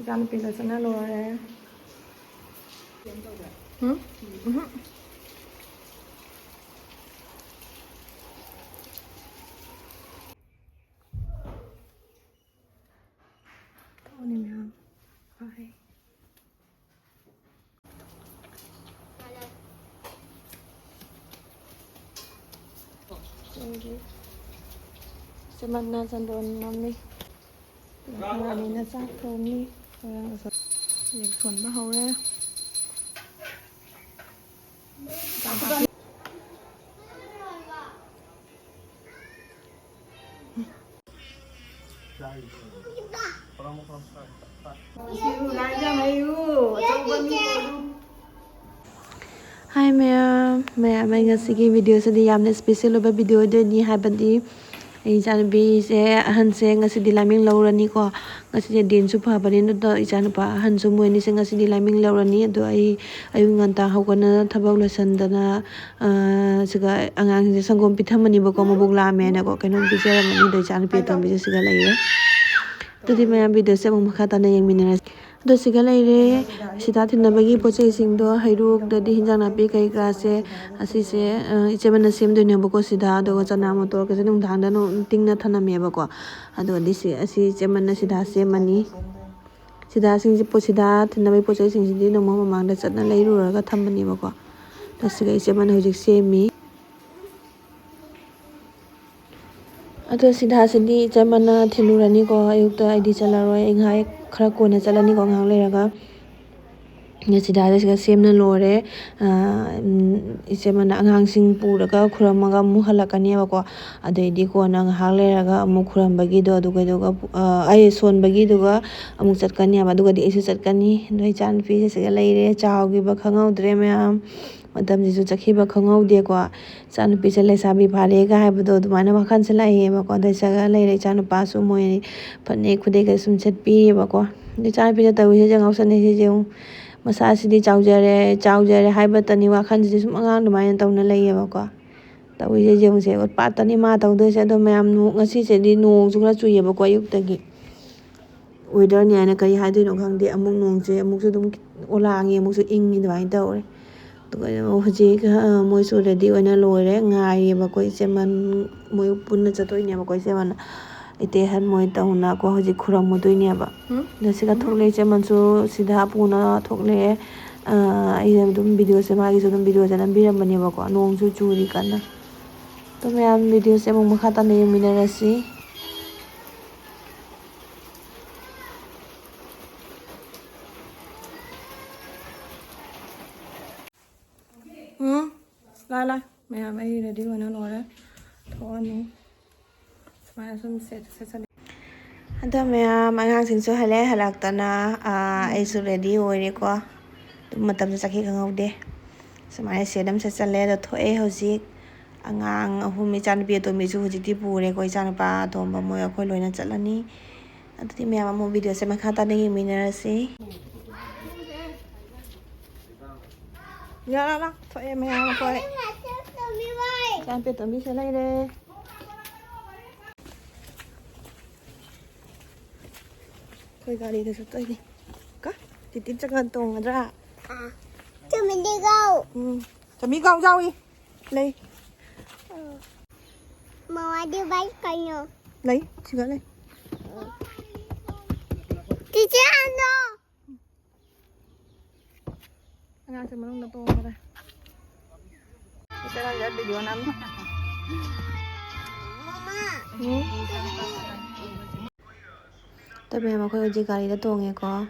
Ikan pizza sana lore. Ini memang. Bye. Jadi, semangat sandon mami. Hari ini saya kami orang yak thuần bắt hầu đấy. Hi mẹ Ngasidi video sẽ đi làm special over video đây ni hai bạn đi echanupi se ahan se Ngasidi laiming laurani ko Ngasidi din su pha bani no da echanupa ahan su moi ni se Ngasidi laiming laurani do ai nganta hawkana thabak losandana siga angang se sangom pithamani ba ko mabuk la me na ko kainon bi jara mani do echanupi to bi siga laire to di maya video se mong makha ta na yang minera do siga laire sida thinabagi pochai sing do hairuk da di hinjang napi kai kra se asi se ichemana sem do ne ba ko sida do chana motor ke nung thang da no tingna thana me ba ko ado di si asi chemana sida se mani sida sing ji po sida thinabai pochai sing ji no ma mang da chatna leiru ra ga thambani ba ko to siga ichemana hojik se mi ado sida sidi ichemana thilurani ko ayukta id chalaroi enghai khara kona chalani ko ngang leraga sida siga semna lore ichemana angang sing puraga khuramaga mu halakani ba ko adedi ko nang hang leraga amu khurambagi do du ga ai sonbagi do ga amu chatkani ba du ga di isu chatkani noi chan fi siga leire chaogi ba khanghaude mayam matam jisu chatkhiba khanghaude ko chanupi se lesabi phale ga haibdo dumana makhan se lai ba ko da saga leire chanupa su moi phane khude ga sum chatpi ba ko ni chanupi da tawi se jangau sane se jeu masa sidi chaujare haiba tani wakhan ji sum angang dumai tawna lei ba ko tawi je jeu se ot pa tani ma tawde se do mayam nu ngasi se di nong ju khra chuye ba ko ayuk tagi weather ni ana kai haidoi no khangde amuk nong je amuk su dum olangi amuk su ingi dumai tawre to hoji moi su ready oina loire ngai ba ko seman moi punna chatoi ne ba ko seman ite han moi tauna ko hoji khuram modoi ne ba nasiga thokle seman su sida puna thokle ai dum video se magi su dum video se nam biram bani ba ko nong su churi kana to mayam video se mong makha ta ne minarasi lai mẹ mày ready rồi nó rồi thôi nè mai xong sẽ ada mẹ mangang sing so hale halak tana ai su ready rồi đi qua matam sa sakhi khanghaude samai sedam se chale do thoe hoji angang ahumi chanpi to mi su hoji ti pure koi chanpa to ba moya khoi loina chalani ati mẹ mo video se makha ta ne minarasi ya la thoe mẹ khoi Can biết tụi mình sẽ lấy đi. Thôi gà đi tôi đi. Có. Thì tin chắc gần tuồng ra. Cho mình đi gâu. Cho mình gâu rau đi. Lấy. Mà đi bánh coi nhờ. Lấy, chị gỡ lên. Chị chưa ăn đâu. Anh ăn xem mà nó tuồng ra đây. Kita lihat video nam. Tapi memang kau uji kali dah tuang ya kau.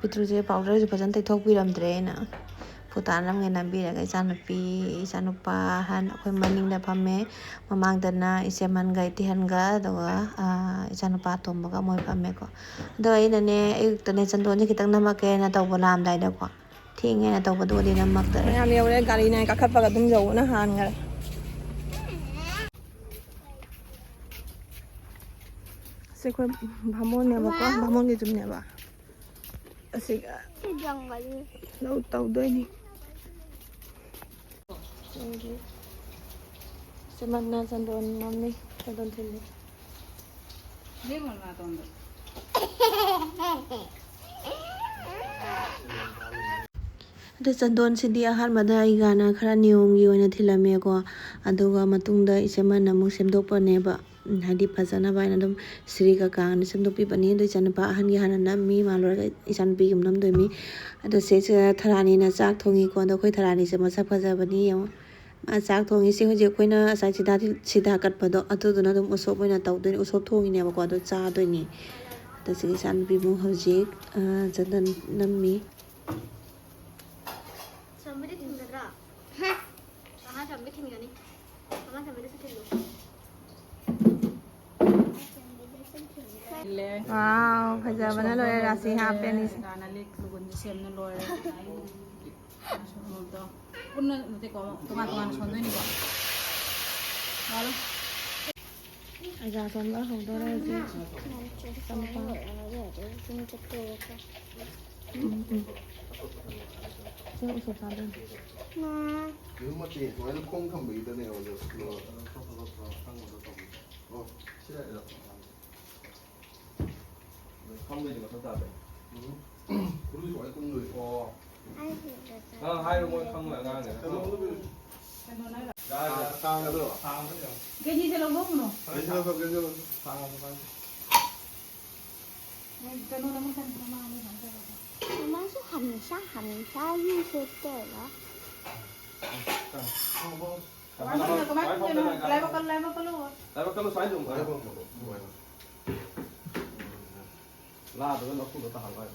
Pitru je powder je pasan tak thok biram dre na. Putan ram ngai nabi la kai chanupi echanupa han kau maning dah pame mamang dana iseman gai tihan ga doa echanupa tom baga moi pame kau. Doa ini ne tane chandon je kita nama ke na tau bolam dai dah kau. Thì nghe là tàu vào đi nằm mặc tới. Em leo lên gà này các khắp vào tung dầu nó hàn rồi. Sẽ quay bhamon này mà có bhamon gì chụp này bà. Sẽ lâu tàu đuôi đi. Sẽ mang na sandon mami sandon thili. Dia mana tuan tu? ꯑꯗ ꯆꯟꯗꯣꯟꯁꯤꯗꯤ ꯑꯍꯥꯟꯕꯗ ꯑꯩꯒꯥꯅ ꯈꯔ ꯅꯤꯌꯣꯝꯒꯤ ꯑꯣꯏꯅ ꯊꯤꯜꯂꯝꯃꯦꯀꯣ ꯑꯗꯨꯒ ꯃꯇꯨꯡꯗ ꯏꯆꯦꯃꯅ ꯑꯃꯨꯛ ꯁꯦꯝꯗꯣꯛꯄꯅꯦꯕ ꯍꯥꯏꯗꯤ ꯐꯖꯅꯕ ꯍꯥꯏꯅ ꯑꯗꯨꯝ ꯁꯤꯔꯤ ꯀꯀꯥꯅ ꯁꯦꯝꯗꯣꯛꯄꯤꯕꯅꯤ ꯑꯗꯣ ꯏꯆꯥꯅꯨꯄꯥ ꯑꯍꯟꯒꯤ ꯍꯥꯟꯅ ꯅꯝꯃꯤ ꯃꯥ ꯂꯣꯏꯔꯒ ꯏꯆꯥꯅꯨꯄꯤꯒꯤ ꯑꯃꯨꯛ ꯅꯝꯗꯣꯏꯃꯤ ꯑꯗꯣ ꯁꯤꯁꯤꯗ ꯊꯔꯥꯅꯤꯅ ꯆꯥꯛ ꯊꯣꯡꯉꯤꯀꯣ ꯑꯗꯣ ꯑꯩꯈꯣꯏ ꯊꯔꯥꯅꯤꯁꯦ ꯃꯁꯛ ꯐꯖꯕꯅꯤ ꯌꯦꯡꯉꯣ ꯃꯥ ꯆꯥꯛ ꯊꯣꯡꯉꯤꯁꯦ ꯍꯧꯖꯤꯛ ꯑꯩꯈꯣꯏꯅ ꯉꯁꯥꯏ ꯁꯤꯗꯥ ꯀꯠꯄꯗꯣ ꯑꯗꯨꯗꯨꯅ ꯑꯗꯨꯝ ꯎꯁꯣꯞ ꯑꯣꯏꯅ ꯇꯧꯗꯣꯏꯅꯤ ꯎꯁꯣꯞ ꯊꯣꯡꯉꯤꯅꯦꯕꯀꯣ ꯑꯗꯣ ꯆꯥꯗꯣꯏꯅꯤ ꯑꯗꯣ ꯁꯤꯒꯤ ꯏꯆꯥꯅꯨꯄꯤꯕꯨ ꯍꯧꯖꯤꯛ ꯆꯟꯗꯟ ꯅꯝꯃꯤ 전미리 튕겨들아. 아마 전미 튕겨니. 아마 전미리 스틸로. 와우 fajabana lore rasi hapeni Karena lek lugun semna lore. Sonto. Punna nanti kau tungan sonto ini kok. Lalu. aja sonla hodore ji 저 우선 사는 nếu mà tiền của nó không thẩm mỹ tới nào được rồi không tăng một cái chứ lại được không người thì mà sao vậy cũng giỏi con người hai đứa không là ngang này cao ra được Cái gì thế long bông nó? 괜찮아 괜찮아 Cái nó muốn thân sama nó không sao. 엄마 한사 휴식되나? Kemarin lewat kalau. tại sao xoáy dùng đấy không la tụi nó không được tahan lại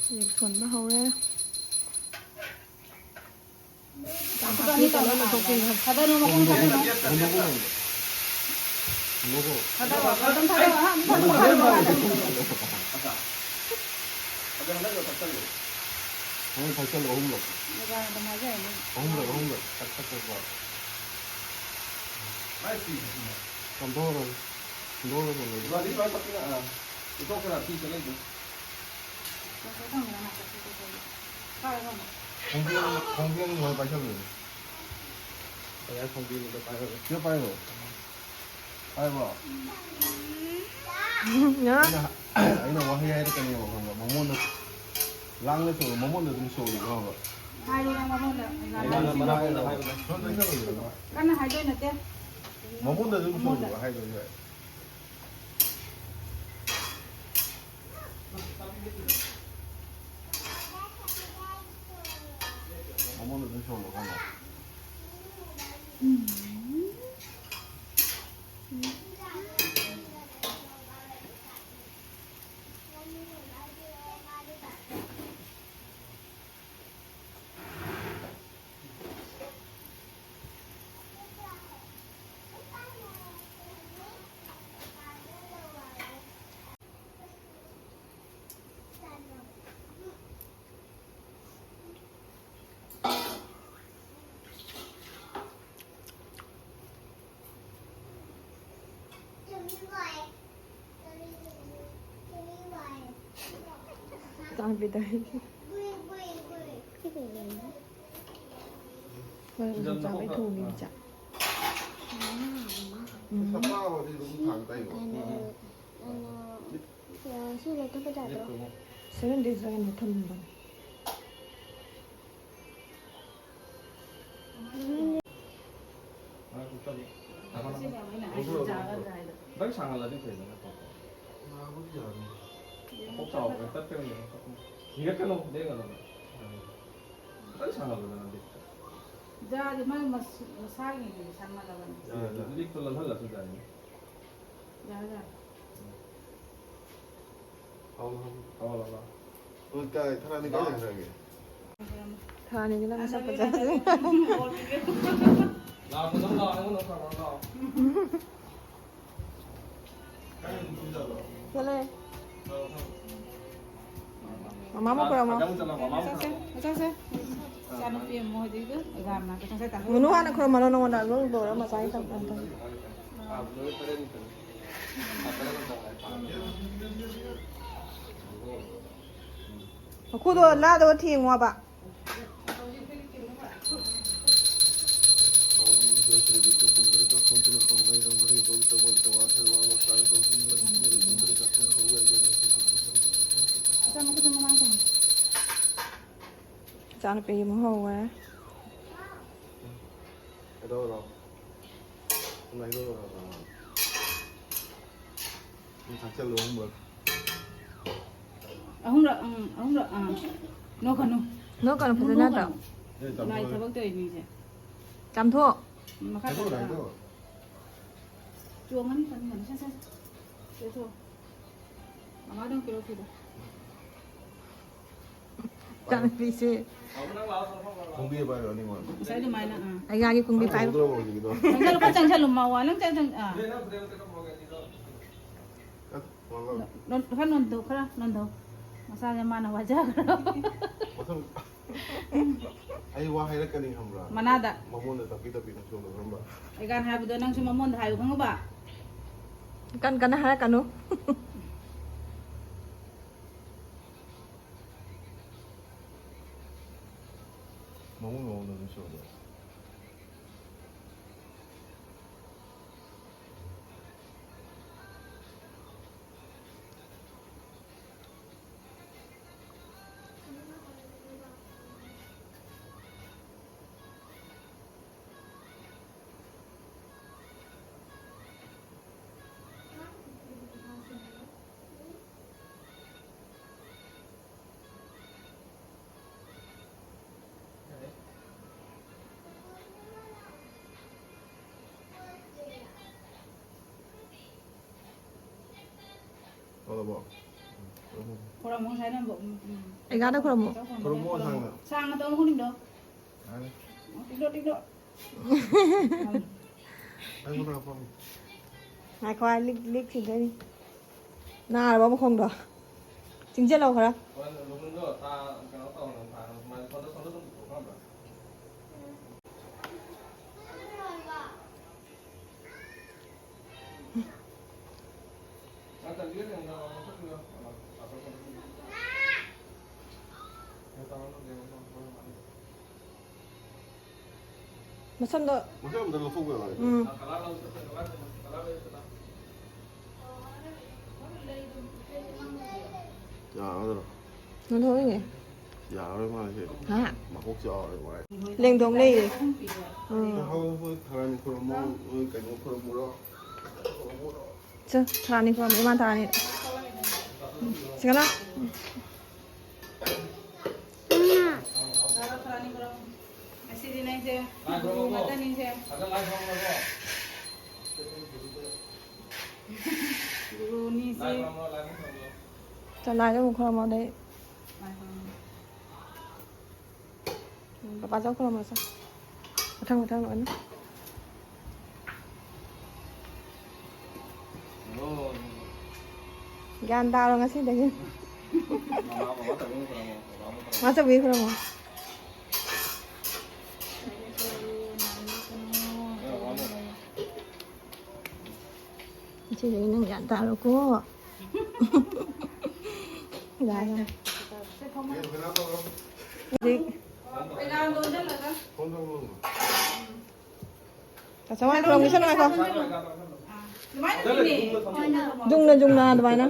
이 손바 하오래 Kita ni kalau nak topi, ada nama pun ada nama. Ada 오늘 발전을 어물러 Ada nama aja ini. 어물러 딱딱 거 máy xì 감도는 감도는 và đi vào tập cái là cái con cái là thi cho lên được Kita tak nak nak topi. Kalau mana? 공기는 뭘 발전을 야 공기는 또 빨리 저 빨리 아이고 아이나 뭐 해야 될 거냐 뭐 그런 거 뭐뭐는 랑에서 뭐뭐는 좀 쇼이 그런 거 Hai orang mana dah? mà đang là hai 저는 생각을 Kan hai doi nanti. 뭐뭐는 좀 쇼이 거 하이도 해 뭐뭐는 좀 쇼이 그런 거 땀이다 왜 잠에 도움이 자 아빠가 어디 너무 다르다 이거 실내 터보자도 세ven 디자인 못하는 거 bánh xăng là đi thuyền nó không sao cái tất cái này gì cái nó đấy là bánh xăng là nó đi Jadi mana masang ini sama lawan. đi tôi lần hết là tôi dạy Jangan. là 그러니까 타라니까 이상하게 다니긴 하면 싹 là tôi nấu lo nó không lo 그래 엄마 먹으라 엄마 Macam Jangan pergi mau juga. Agam nak kita tak. 문우 하나 그럼 말로 나온다 너 너랑 사이 딱 한다 코도 나도 팀 와봐 어, Sama kita memakan. echanupi mu hoa Ở đâu rồi? Hôm nay đâu rồi? Mình thằng chân luôn không được. Không được, không được. Nó còn không. nó còn phải ra đâu Đây tầm Này thôi. thằng bác tuổi mình sẽ. chăm thuốc Mà khác Cái chỗ này là đâu? chuông hắn phần ngẩn sang. Thế thôi. Mà nói đâu kêu kêu. echanupi sih Không biết bao giờ đi mà. Saya di mana? ai ga cùng đi phải Không đâu gì đâu. Nang kalau kacang saya lumah walang kacang non kan nonton kara nonton. Masalahnya mana wajah kara. Masam. Ay wahai na kaning hamra. Mana ada? Mamon na tapi na suno hamba. Ikan habi doon ang sumamon hayo kang ba? kan kana ha kanu Mamon mo na suno. Ada ba? Kurang mo saya nang ai ga đó khuram mu Kurang mo sang na. Sang atau mo kuning do? Ay. Tidur. Ay mo na pa. hai khoai lick thì đây na là bao không được chính chất lâu hả mà xong rồi Masam dalam fogo lah. Ya, ada. nó thôi nhỉ Ya, ada mana sih? hả Makuk chaore mai. lên同đi Kau tharani kurang mo, kayu kurang murah. chứ thằng này khuram iman thằng này sekarang Kalau terani kurang masih di naik saya. Mata ni saya. Dulu ni saya. trả lại cho một khuram ở đây Papa cháu khuram là sao một thằng nữa gan tao là ngasih deh masa bi khuram mau chị đấy nâng gan tao rồi cô gái rồi Kenapa kau? đi Pegang dulu dah lah kan. Kau tahu? cả sáu anh khuram đi sao này không Mana ni? dùng là vậy nè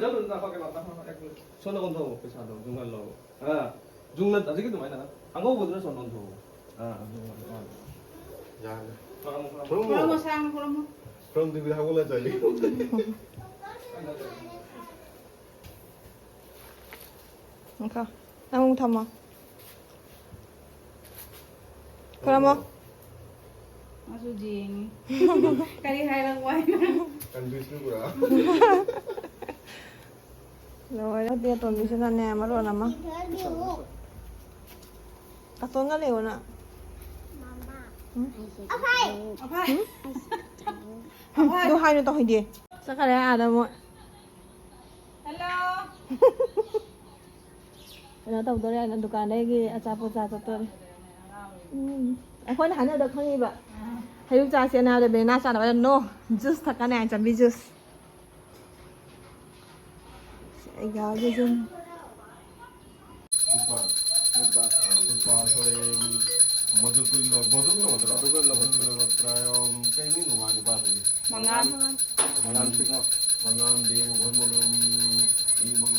손을 건더 배차도 중간로. 아, 중간 아직도 많이 나. 한국보다 손 건더. 아, Ya. Kurang Kurang mau mo. sang, kurang mau. Kurang di bilang aku lah jadi. không anh không thầm à khuram mau Masuk jing. Kali hai lang wai. Kan bis ni kurang. rồi đầu tiên tuần đi xem nè mà rồi nằm á các tuần cái liều nè Apa? đồ hai nó to hình gì sao cái đấy à đâu mọi Hello. nó tàu tôi đây là dukaan đây cái achapo cha tôi anh khuyên hắn được không đi vậy hay lúc cha xem nào để bên na cha nói là no juice thật cái này chẳng bị juice sẽ gạo cái gì Lupa sore madu tu lo bodoh lo prayo kay ni no mani pa rin. Mangan. Mangan di mo bon mo ni mong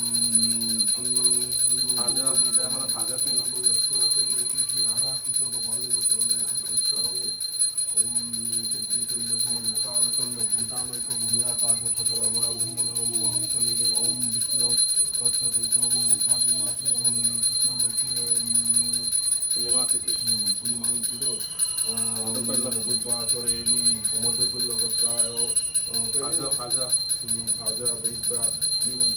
market. Punya itu buat sore ini komodo kalau kau kaza baik limang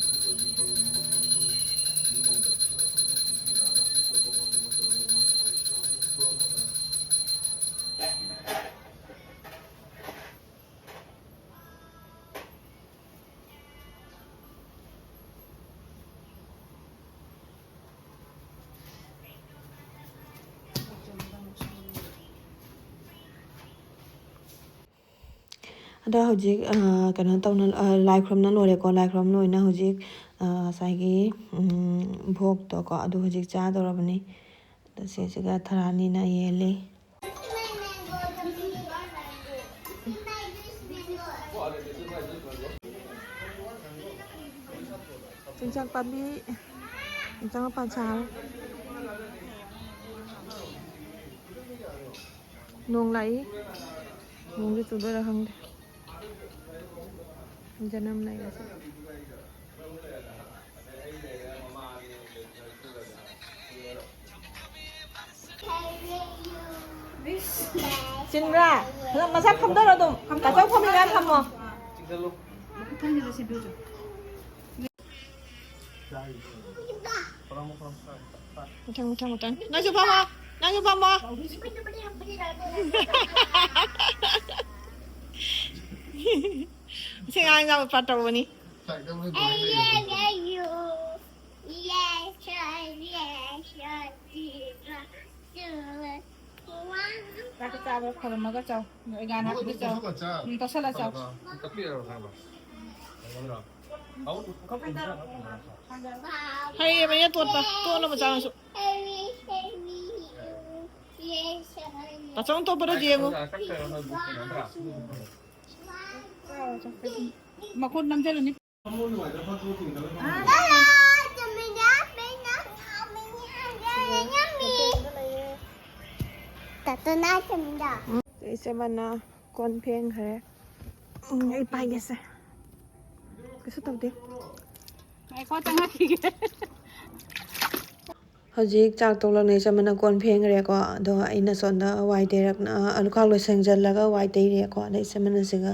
ada hojik karena tahun lai kram na lore ko lai kram loi na hojik sagi bhog to ko adu hojik cha do rabani ta se se ga tharani na yele chính pa bi chính pa cha nong lai nong di tu do hang जन्म नहीं वैसे 진라 그럼 마사 컴더라도 가정 컴이가 컴어 못한 나도 봐봐 나도 봐봐 생각이 나면 봤다 보니 Các cái cháu không mà các cháu người gan hát cái cháu tao sẽ là cháu hay bây giờ tuột nó mà sao ta trong tôi bắt đầu mà con nằm trên là Tata sẽ mana con phèn hả ai bay cái sao cái số tàu đi mày có tăng hát gì hojik chak tolak nei chamana kon pheng re ko do aina sonda wai derak na aluka lo sengjal laga wai dei re ko dei chamana singa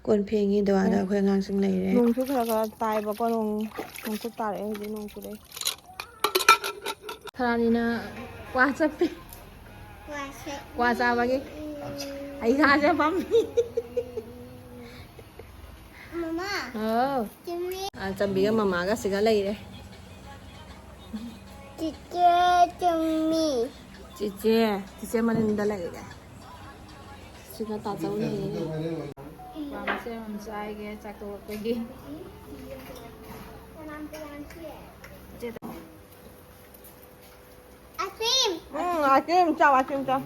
kon phengi do ada khoi ngang sing nei re nong chu khara tai ba ko nong chu ta re ji nong chu dei tharani na kwa chapi kwa sa ba gi ai sa ja pam Mama, chambi ga mama ga siga lei re chị mà nên đã lại cái chị có tao cháu này và mình sẽ làm sai cái chắc tôi cái gì Akim chào Akim chào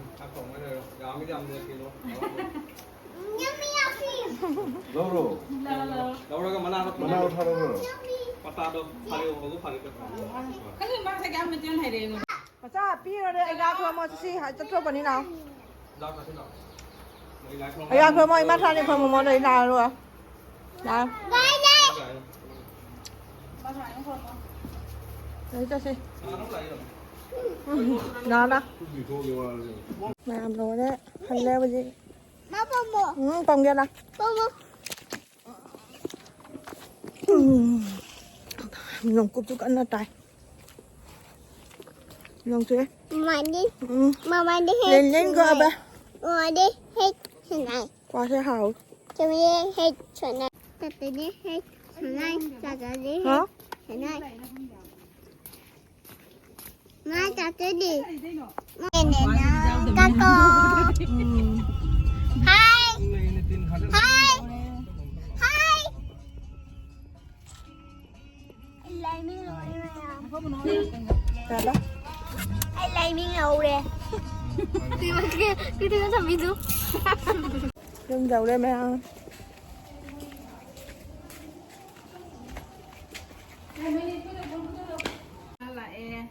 Lauro Laura mana tharo patah do hari itu hari itu cái gì mang sẽ cái mình chơi này đi mà sao pi rồi đấy anh ra thôi mà chị hãy chấp thuốc vào đi nào anh ra thôi mà em bắt ra đi thôi mà món đấy nào rồi nào đấy cho chị nào đó làm rồi đấy hành leo cái gì còn kia nào nồng cục chút ăn là trái nồng chưa Mama đi lên lên gỡ ba Mama đi hết chỗ này. qua xe hào Cho đi hết chỗ này. Tata đi hết chỗ này. Tata đi hết hả chỗ này. Má tata đi. Này nó các cô. Hai. Hai. Hai. Laiming rồi ra đó laiming rồi cái thứ làm gì chứ đừng dầu lên mẹ ăn lại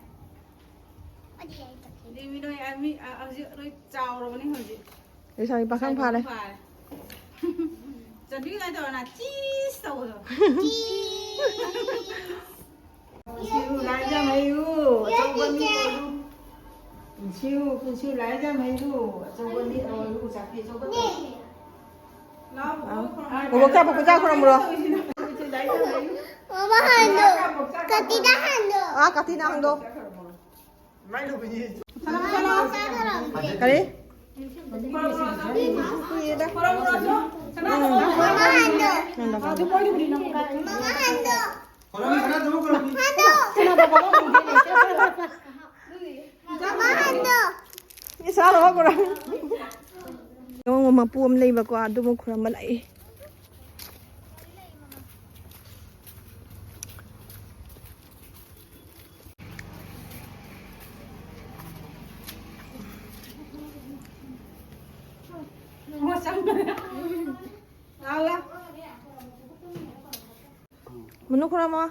đi với đôi em ở giữa đôi chào rồi này hả chị để sao bà khang pha đây chuẩn bị lại rồi là chi sầu rồi lại ra mày u trong con đi คุณชิวไล่จะไม่รู้จะวันนี้เอาลูกจากพี่จะวันนี้แล้ว Bố cha kurang bro. Mama hando. Katida hando. Ah, katina hando. Kali? Mama hando. Mama hando. Mama hando. Isa lo kurang. Yung mapuam lay ba ko ado mo kurang malay. Mano kurang mo?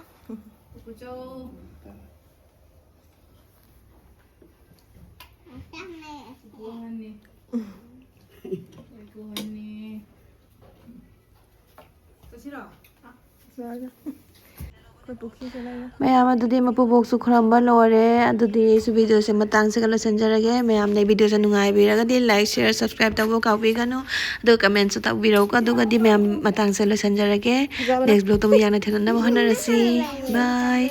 Mayam adudi mapubok su khuramba lore adudi su video se matang se kala sanjarage mayam nei video se nungai biraga di like share subscribe tabo kawi gano adu comment su tak biro ka adu di mayam matang se la sanjarage next vlog to yana thena na bahana rasi bye